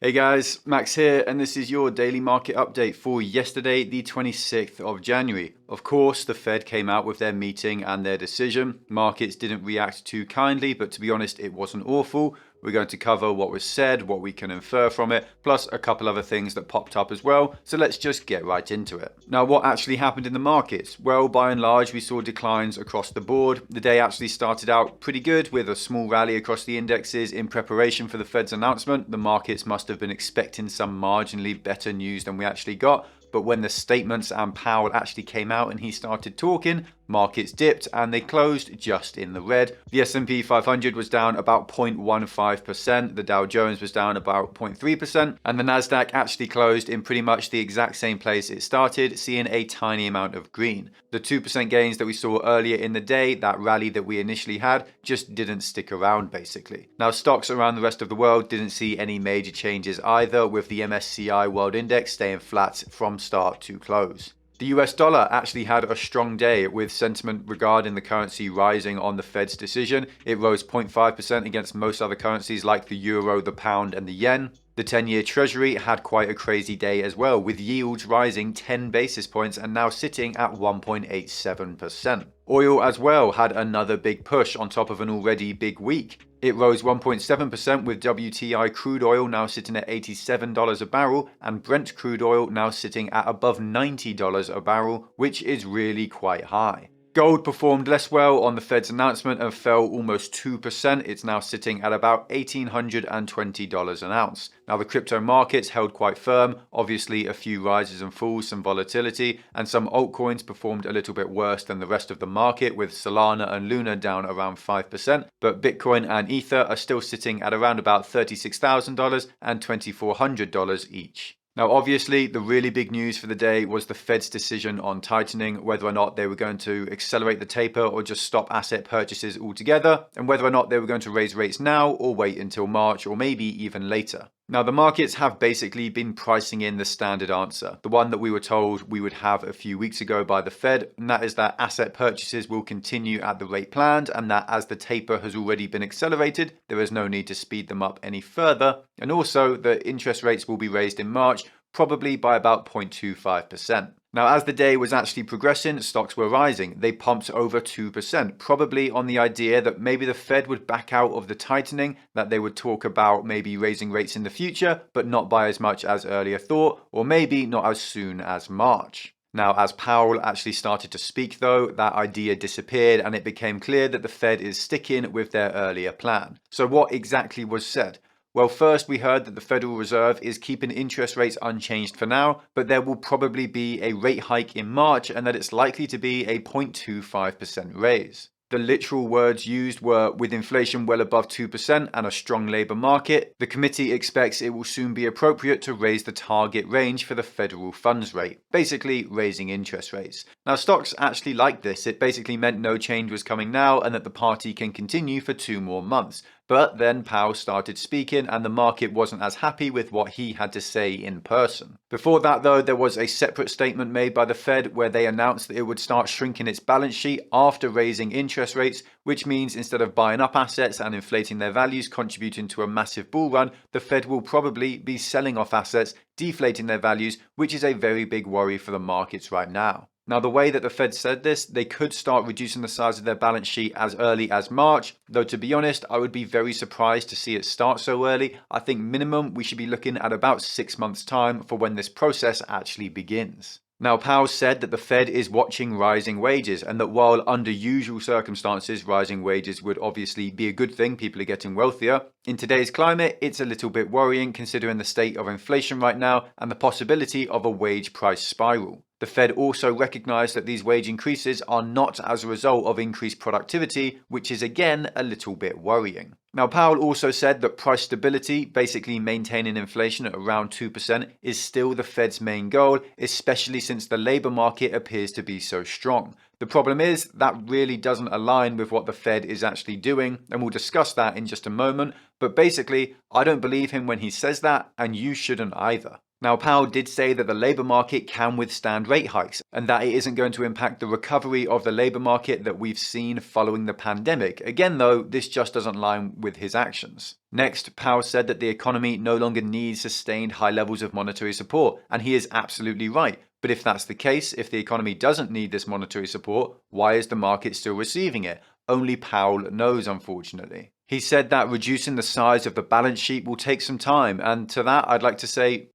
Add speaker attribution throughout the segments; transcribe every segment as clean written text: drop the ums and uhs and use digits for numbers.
Speaker 1: Hey guys, Max here, and this is your daily market update for yesterday, the 26th of January. Of course, the Fed came out with their meeting and their decision. Markets didn't react too kindly, but to be honest, it wasn't awful. We're going to cover what was said, what we can infer from it, plus a couple other things that popped up as well. So let's just get right into it. Now, what actually happened in the markets? Well, by and large, we saw declines across the board. The day actually started out pretty good with a small rally across the indexes in preparation for the Fed's announcement. The markets must have been expecting some marginally better news than we actually got. But when the statements and Powell actually came out and he started talking, markets dipped and they closed just in the red. The S&P 500 was down about 0.15%, the Dow Jones was down about 0.3%, and the Nasdaq actually closed in pretty much the exact same place it started, seeing a tiny amount of green. The 2% gains that we saw earlier in the day, that rally that we initially had, just didn't stick around basically. Now, stocks around the rest of the world didn't see any major changes either, with the MSCI World Index staying flat from start to close. The US dollar actually had a strong day, with sentiment regarding the currency rising on the Fed's decision. It rose 0.5% against most other currencies like the euro, the pound, and the yen. The 10-year Treasury had quite a crazy day as well, with yields rising 10 basis points and now sitting at 1.87%. Oil as well had another big push on top of an already big week. It rose 1.7% with WTI crude oil now sitting at $87 a barrel and Brent crude oil now sitting at above $90 a barrel, which is really quite high. Gold performed less well on the Fed's announcement and fell almost 2%. It's now sitting at about $1,820 an ounce. Now, the crypto markets held quite firm. Obviously, a few rises and falls, some volatility, and some altcoins performed a little bit worse than the rest of the market, with Solana and Luna down around 5%. But Bitcoin and Ether are still sitting at around about $36,000 and $2,400 each. Now, obviously, the really big news for the day was the Fed's decision on tightening, whether or not they were going to accelerate the taper or just stop asset purchases altogether, and whether or not they were going to raise rates now or wait until March or maybe even later. Now, the markets have basically been pricing in the standard answer, the one that we were told we would have a few weeks ago by the Fed, and that is that asset purchases will continue at the rate planned, and that as the taper has already been accelerated, there is no need to speed them up any further, and also that interest rates will be raised in March, probably by about 0.25%. Now, as the day was actually progressing, stocks were rising. They pumped over 2%, probably on the idea that maybe the Fed would back out of the tightening, that they would talk about maybe raising rates in the future, but not by as much as earlier thought, or maybe not as soon as March. Now, as Powell actually started to speak though, that idea disappeared and it became clear that the Fed is sticking with their earlier plan. So what exactly was said? Well, first we heard that the Federal Reserve is keeping interest rates unchanged for now, but there will probably be a rate hike in March and that it's likely to be a 0.25% raise. The literal words used were, with inflation well above 2% and a strong labour market, the committee expects it will soon be appropriate to raise the target range for the federal funds rate, basically raising interest rates. Now, stocks actually liked this. It basically meant no change was coming now and that the party can continue for 2 more months. But then Powell started speaking and the market wasn't as happy with what he had to say in person. Before that though, there was a separate statement made by the Fed where they announced that it would start shrinking its balance sheet after raising interest rates, which means instead of buying up assets and inflating their values, contributing to a massive bull run, the Fed will probably be selling off assets, deflating their values, which is a very big worry for the markets right now. Now, the way that the Fed said this, they could start reducing the size of their balance sheet as early as March, though to be honest, I would be very surprised to see it start so early. I think minimum we should be looking at about 6 months' time for when this process actually begins. Now, Powell said that the Fed is watching rising wages and that while under usual circumstances, rising wages would obviously be a good thing, people are getting wealthier, in today's climate, it's a little bit worrying considering the state of inflation right now and the possibility of a wage price spiral. The Fed also recognized that these wage increases are not as a result of increased productivity, which is again a little bit worrying. Now, Powell also said that price stability, basically maintaining inflation at around 2%, is still the Fed's main goal, especially since the labor market appears to be so strong. The problem is that really doesn't align with what the Fed is actually doing, and we'll discuss that in just a moment. But basically, I don't believe him when he says that, and you shouldn't either. Now, Powell did say that the labour market can withstand rate hikes and that it isn't going to impact the recovery of the labour market that we've seen following the pandemic. Again, though, this just doesn't line with his actions. Next, Powell said that the economy no longer needs sustained high levels of monetary support, and he is absolutely right. But if that's the case, if the economy doesn't need this monetary support, why is the market still receiving it? Only Powell knows, unfortunately. He said that reducing the size of the balance sheet will take some time, and to that I'd like to say,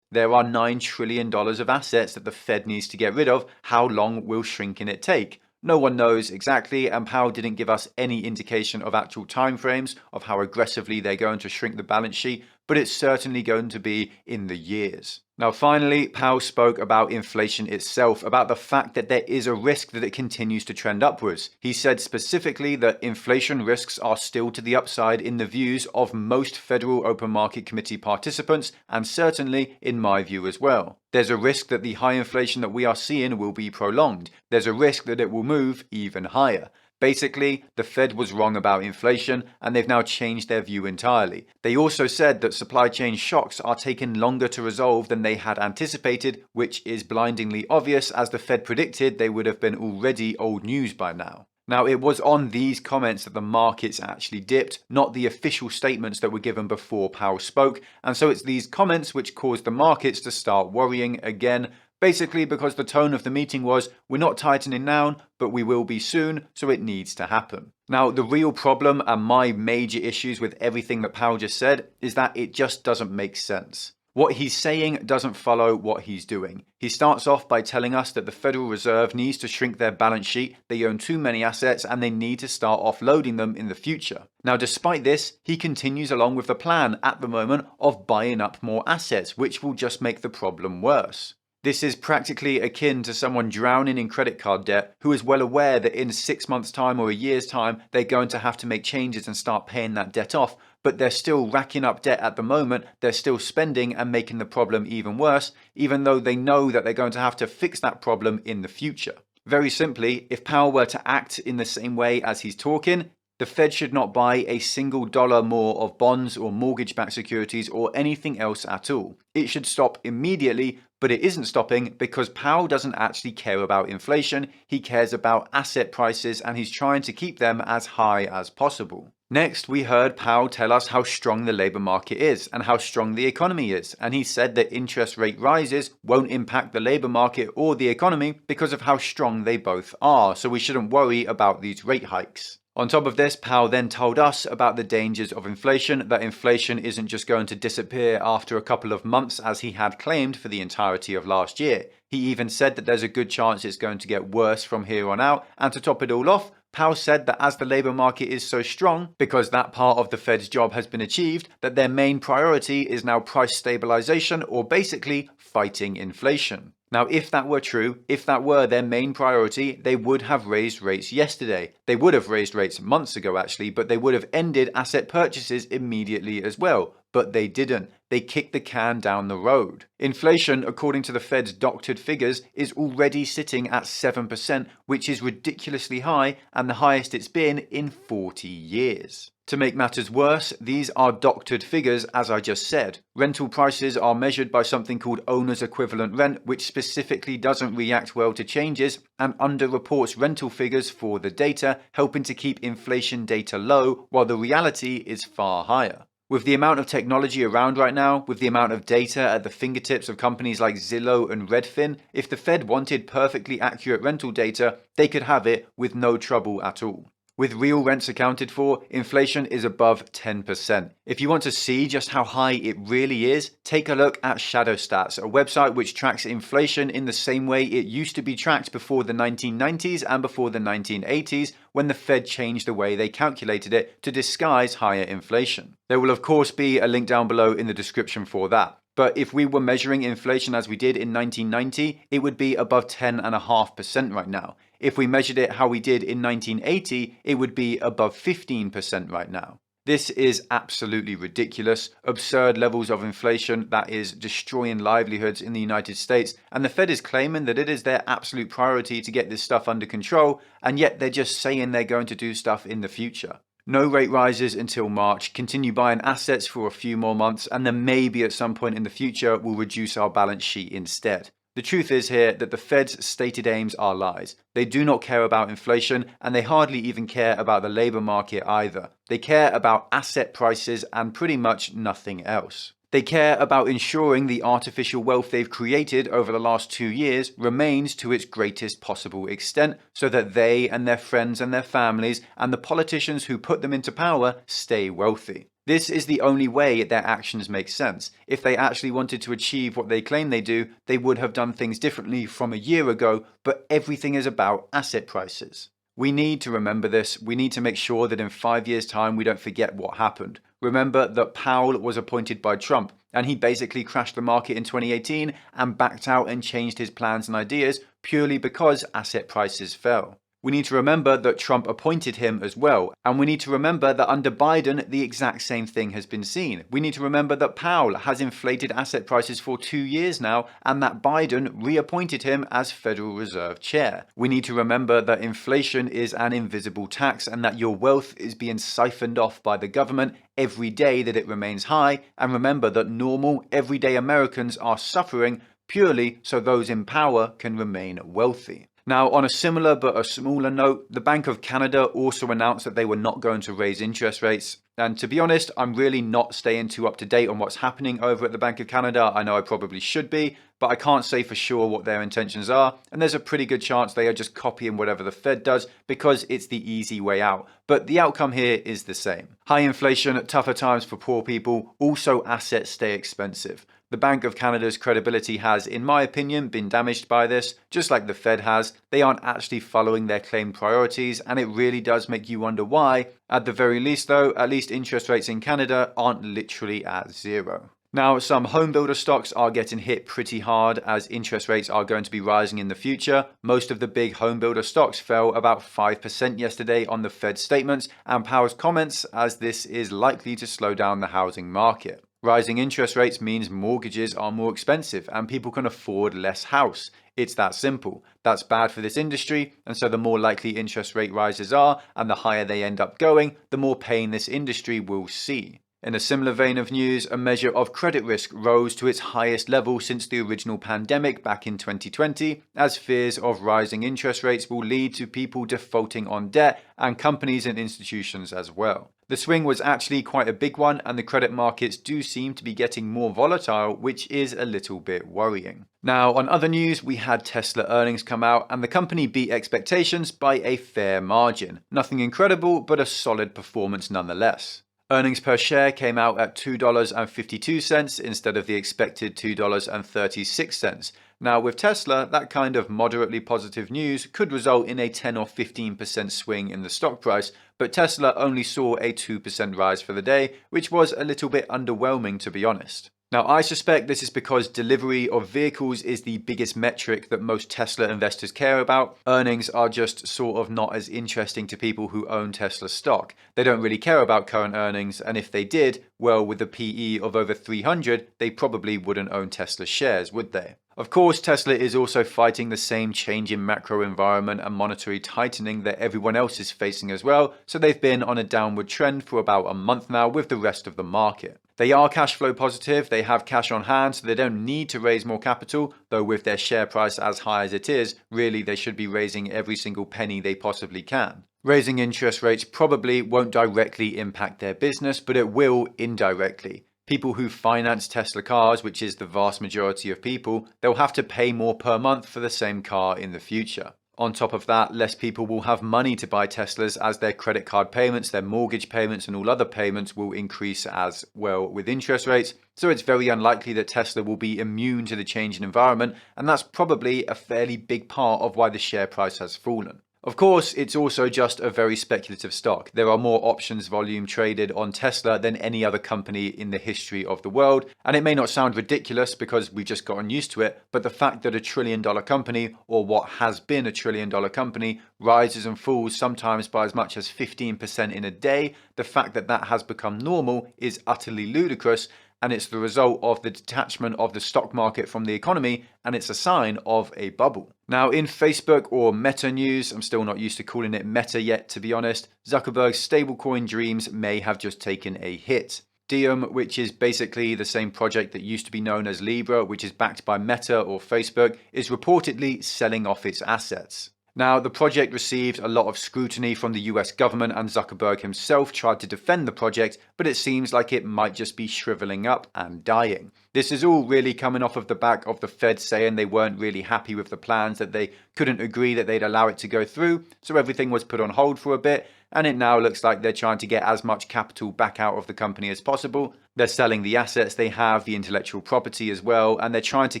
Speaker 1: there are $9 trillion of assets that the Fed needs to get rid of. How long will shrinking it take? No one knows exactly, and Powell didn't give us any indication of actual timeframes of how aggressively they're going to shrink the balance sheet, but it's certainly going to be in the years. Now, finally, Powell spoke about inflation itself, about the fact that there is a risk that it continues to trend upwards. He said specifically that inflation risks are still to the upside in the views of most Federal Open Market Committee participants, and certainly in my view as well. There's a risk that the high inflation that we are seeing will be prolonged. There's a risk that it will move even higher. Basically, the Fed was wrong about inflation, and they've now changed their view entirely. They also said that supply chain shocks are taking longer to resolve than they had anticipated, which is blindingly obvious, as the Fed predicted they would have been already old news by now. Now, it was on these comments that the markets actually dipped, not the official statements that were given before Powell spoke, and so it's these comments which caused the markets to start worrying again. Basically because the tone of the meeting was, we're not tightening now, but we will be soon, so it needs to happen. Now, the real problem and my major issues with everything that Powell just said is that it just doesn't make sense. What he's saying doesn't follow what he's doing. He starts off by telling us that the Federal Reserve needs to shrink their balance sheet, they own too many assets, and they need to start offloading them in the future. Now, despite this, he continues along with the plan at the moment of buying up more assets, which will just make the problem worse. This is practically akin to someone drowning in credit card debt who is well aware that in 6 months' time or a year's time they're going to have to make changes and start paying that debt off, but they're still racking up debt at the moment, they're still spending and making the problem even worse, even though they know that they're going to have to fix that problem in the future. Very simply, if Powell were to act in the same way as he's talking, the Fed should not buy a single dollar more of bonds or mortgage-backed securities or anything else at all. It should stop immediately, but it isn't stopping because Powell doesn't actually care about inflation, he cares about asset prices and he's trying to keep them as high as possible. Next, we heard Powell tell us how strong the labour market is and how strong the economy is, and he said that interest rate rises won't impact the labour market or the economy because of how strong they both are, so we shouldn't worry about these rate hikes. On top of this, Powell then told us about the dangers of inflation, that inflation isn't just going to disappear after a couple of months as he had claimed for the entirety of last year. He even said that there's a good chance it's going to get worse from here on out, and to top it all off, Powell said that as the labour market is so strong, because that part of the Fed's job has been achieved, that their main priority is now price stabilisation, or basically fighting inflation. Now, if that were true, if that were their main priority, they would have raised rates yesterday. They would have raised rates months ago actually, but they would have ended asset purchases immediately as well. But they didn't. They kicked the can down the road. Inflation, according to the Fed's doctored figures, is already sitting at 7%, which is ridiculously high and the highest it's been in 40 years. To make matters worse, these are doctored figures, as I just said. Rental prices are measured by something called owner's equivalent rent, which specifically doesn't react well to changes and underreports rental figures for the data, helping to keep inflation data low, while the reality is far higher. With the amount of technology around right now, with the amount of data at the fingertips of companies like Zillow and Redfin, if the Fed wanted perfectly accurate rental data, they could have it with no trouble at all. With real rents accounted for, inflation is above 10%. If you want to see just how high it really is, take a look at Shadow Stats, a website which tracks inflation in the same way it used to be tracked before the 1990s and before the 1980s, when the Fed changed the way they calculated it to disguise higher inflation. There will of course be a link down below in the description for that. But if we were measuring inflation as we did in 1990, it would be above 10.5% right now. If we measured it how we did in 1980, it would be above 15% right now. This is absolutely ridiculous, absurd levels of inflation that is destroying livelihoods in the United States, and the Fed is claiming that it is their absolute priority to get this stuff under control, and yet they're just saying they're going to do stuff in the future. No rate rises until March, continue buying assets for a few more months, and then maybe at some point in the future we'll reduce our balance sheet instead. The truth is here that the Fed's stated aims are lies. They do not care about inflation, and they hardly even care about the labour market either. They care about asset prices and pretty much nothing else. They care about ensuring the artificial wealth they've created over the last 2 years remains to its greatest possible extent, so that they and their friends and their families and the politicians who put them into power stay wealthy. This is the only way their actions make sense. If they actually wanted to achieve what they claim they do, they would have done things differently from a year ago, but everything is about asset prices. We need to remember this. We need to make sure that in 5 years' time we don't forget what happened. Remember that Powell was appointed by Trump, and he basically crashed the market in 2018 and backed out and changed his plans and ideas purely because asset prices fell. We need to remember that Trump appointed him as well, and we need to remember that under Biden the exact same thing has been seen. We need to remember that Powell has inflated asset prices for 2 years now, and that Biden reappointed him as Federal Reserve Chair. We need to remember that inflation is an invisible tax and that your wealth is being siphoned off by the government every day that it remains high, and remember that normal, everyday Americans are suffering purely so those in power can remain wealthy. Now, on a similar but a smaller note, the Bank of Canada also announced that they were not going to raise interest rates. And to be honest, I'm really not staying too up to date on what's happening over at the Bank of Canada. I know I probably should be, but I can't say for sure what their intentions are. And there's a pretty good chance they are just copying whatever the Fed does because it's the easy way out. But the outcome here is the same. High inflation, tougher times for poor people, also assets stay expensive. The Bank of Canada's credibility has, in my opinion, been damaged by this, just like the Fed has. They aren't actually following their claimed priorities, and it really does make you wonder why. At the very least though, at least interest rates in Canada aren't literally at zero. Now, some home builder stocks are getting hit pretty hard as interest rates are going to be rising in the future. Most of the big home builder stocks fell about 5% yesterday on the Fed statements and Powell's comments, as this is likely to slow down the housing market. Rising interest rates means mortgages are more expensive and people can afford less house. It's that simple. That's bad for this industry, and so the more likely interest rate rises are and the higher they end up going, the more pain this industry will see. In a similar vein of news, a measure of credit risk rose to its highest level since the original pandemic back in 2020, as fears of rising interest rates will lead to people defaulting on debt and companies and institutions as well. The swing was actually quite a big one, and the credit markets do seem to be getting more volatile, which is a little bit worrying. Now, on other news, we had Tesla earnings come out, and the company beat expectations by a fair margin. Nothing incredible, but a solid performance nonetheless. Earnings per share came out at $2.52 instead of the expected $2.36. Now, with Tesla, that kind of moderately positive news could result in a 10 or 15% swing in the stock price, but Tesla only saw a 2% rise for the day, which was a little bit underwhelming, to be honest. Now, I suspect this is because delivery of vehicles is the biggest metric that most Tesla investors care about. Earnings are just sort of not as interesting to people who own Tesla stock. They don't really care about current earnings, and if they did, well, with a PE of over 300, they probably wouldn't own Tesla shares, would they? Of course, Tesla is also fighting the same change in macro environment and monetary tightening that everyone else is facing as well, so they've been on a downward trend for about a month now with the rest of the market. They are cash flow positive, they have cash on hand, so they don't need to raise more capital, though with their share price as high as it is, really they should be raising every single penny they possibly can. Raising interest rates probably won't directly impact their business, but it will indirectly. People who finance Tesla cars, which is the vast majority of people, they'll have to pay more per month for the same car in the future. On top of that, less people will have money to buy Teslas as their credit card payments, their mortgage payments and all other payments will increase as well with interest rates. So it's very unlikely that Tesla will be immune to the change in environment, and that's probably a fairly big part of why the share price has fallen. Of course, it's also just a very speculative stock. There are more options volume traded on Tesla than any other company in the history of the world. And it may not sound ridiculous because we've just gotten used to it, but the fact that a $1 trillion company, or what has been a $1 trillion company, rises and falls sometimes by as much as 15% in a day, the fact that that has become normal is utterly ludicrous. and it's the result of the detachment of the stock market from the economy, and it's a sign of a bubble. Now, in Facebook or Meta news, I'm still not used to calling it Meta yet, to be honest, Zuckerberg's stablecoin dreams may have just taken a hit. Diem, which is basically the same project that used to be known as Libra, which is backed by Meta or Facebook, is reportedly selling off its assets. Now, the project received a lot of scrutiny from the US government, and Zuckerberg himself tried to defend the project, but it seems like it might just be shriveling up and dying. This is all really coming off of the back of the Fed saying they weren't really happy with the plans, that they couldn't agree that they'd allow it to go through, so everything was put on hold for a bit, and it now looks like they're trying to get as much capital back out of the company as possible. They're selling the assets they have, the intellectual property as well, and they're trying to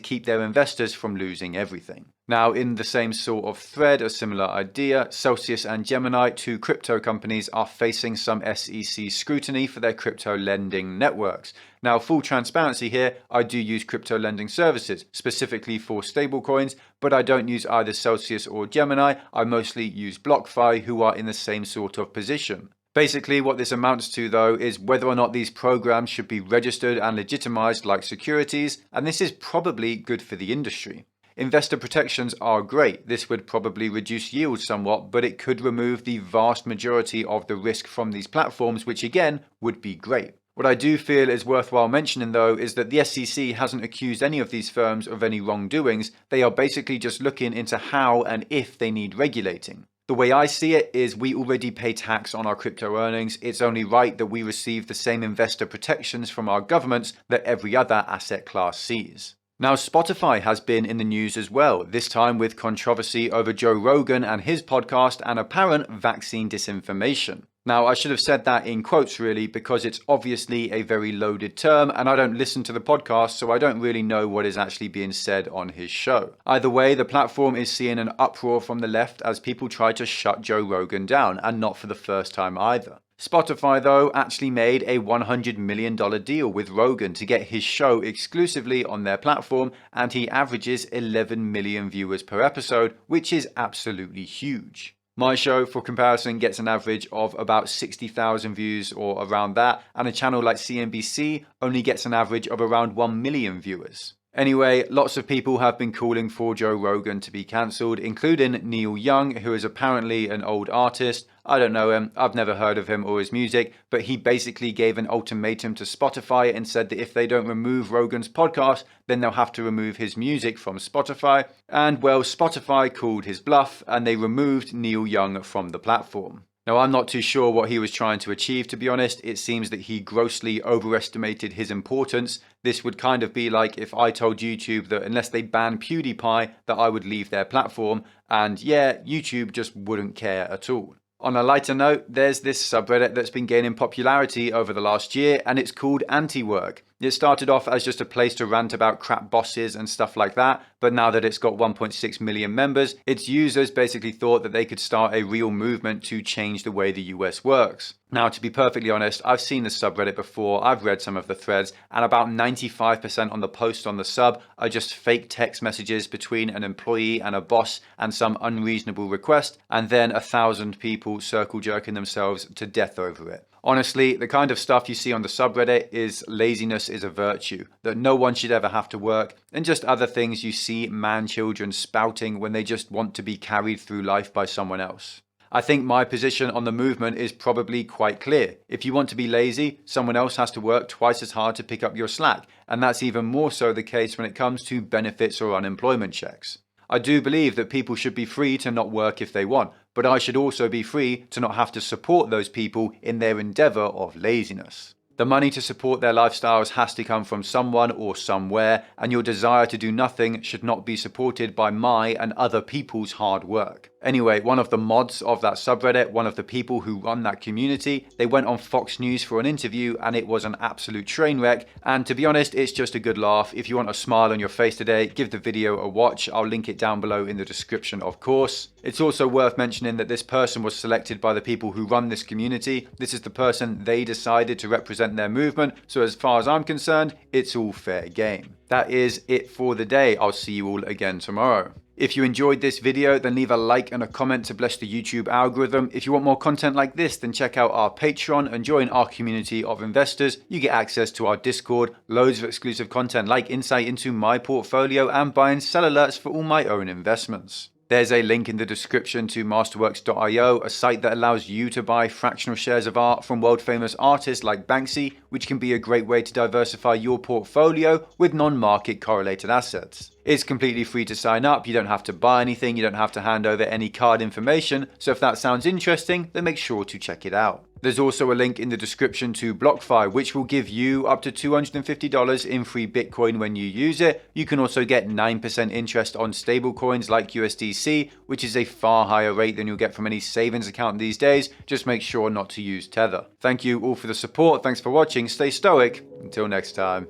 Speaker 1: keep their investors from losing everything. Now, in the same sort of thread, a similar idea, Celsius and Gemini, two crypto companies, are facing some SEC scrutiny for their crypto lending networks. Now, full transparency here, I do use crypto lending services, specifically for stablecoins, but I don't use either Celsius or Gemini. I mostly use BLOCKFI, who are in the same sort of position. Basically, what this amounts to, though, is whether or not these programs should be registered and legitimized like securities, and this is probably good for the industry. Investor protections are great. This would probably reduce yields somewhat, but it could remove the vast majority of the risk from these platforms, which again would be great. What I do feel is worthwhile mentioning, though, is that the SEC hasn't accused any of these firms of any wrongdoings. They are basically just looking into how and if they need regulating. The way I see it is we already pay tax on our crypto earnings. It's only right that we receive the same investor protections from our governments that every other asset class sees. Now, Spotify has been in the news as well, this time with controversy over Joe Rogan and his podcast and apparent vaccine disinformation. Now, I should have said that in quotes really, because it's obviously a very loaded term and I don't listen to the podcast, so I don't really know what is actually being said on his show. Either way, the platform is seeing an uproar from the left as people try to shut Joe Rogan down, and not for the first time either. Spotify, though, actually made a $100 million deal with Rogan to get his show exclusively on their platform, and he averages 11 million viewers per episode, which is absolutely huge. My show, for comparison, gets an average of about 60,000 views or around that, and a channel like CNBC only gets an average of around 1 million viewers. Anyway, lots of people have been calling for Joe Rogan to be cancelled, including Neil Young, who is apparently an old artist. I don't know him, I've never heard of him or his music, but he basically gave an ultimatum to Spotify and said that if they don't remove Rogan's podcast, then they'll have to remove his music from Spotify. And well, Spotify called his bluff and they removed Neil Young from the platform. Now, I'm not too sure what he was trying to achieve, to be honest. It seems that he grossly overestimated his importance. This would kind of be like if I told YouTube that unless they ban PewDiePie, that I would leave their platform. And yeah, YouTube just wouldn't care at all. On a lighter note, there's this subreddit that's been gaining popularity over the last year, and it's called Anti-Work. It started off as just a place to rant about crap bosses and stuff like that, but now that it's got 1.6 million members, its users basically thought that they could start a real movement to change the way the US works. Now, to be perfectly honest, I've seen the subreddit before, I've read some of the threads, and about 95% on the posts on the sub are just fake text messages between an employee and a boss and some unreasonable request, and then 1,000 people circle jerking themselves to death over it. Honestly, the kind of stuff you see on the subreddit is laziness is a virtue, that no one should ever have to work, and just other things you see man-children spouting when they just want to be carried through life by someone else. I think my position on the movement is probably quite clear. If you want to be lazy, someone else has to work twice as hard to pick up your slack, and that's even more so the case when it comes to benefits or unemployment checks. I do believe that people should be free to not work if they want, but I should also be free to not have to support those people in their endeavour of laziness. The money to support their lifestyles has to come from someone or somewhere, and your desire to do nothing should not be supported by my and other people's hard work. Anyway, one of the mods of that subreddit, one of the people who run that community, they went on Fox News for an interview and it was an absolute train wreck. And to be honest, it's just a good laugh. If you want a smile on your face today, give the video a watch. I'll link it down below in the description, of course. It's also worth mentioning that this person was selected by the people who run this community. This is the person they decided to represent their movement. So as far as I'm concerned, it's all fair game. That is it for the day. I'll see you all again tomorrow. If you enjoyed this video, then leave a like and a comment to bless the YouTube algorithm. If you want more content like this, then check out our Patreon and join our community of investors. You get access to our Discord, loads of exclusive content like insight into my portfolio and buy and sell alerts for all my own investments. There's a link in the description to masterworks.io, a site that allows you to buy fractional shares of art from world famous artists like Banksy, which can be a great way to diversify your portfolio with non-market correlated assets. It's completely free to sign up, you don't have to buy anything, you don't have to hand over any card information, so if that sounds interesting, then make sure to check it out. There's also a link in the description to BLOCKFI, which will give you up to $250 in free Bitcoin when you use it. You can also get 9% interest on stablecoins like USDC, which is a far higher rate than you'll get from any savings account these days. Just make sure not to use Tether. Thank you all for the support, thanks for watching, stay stoic, until next time.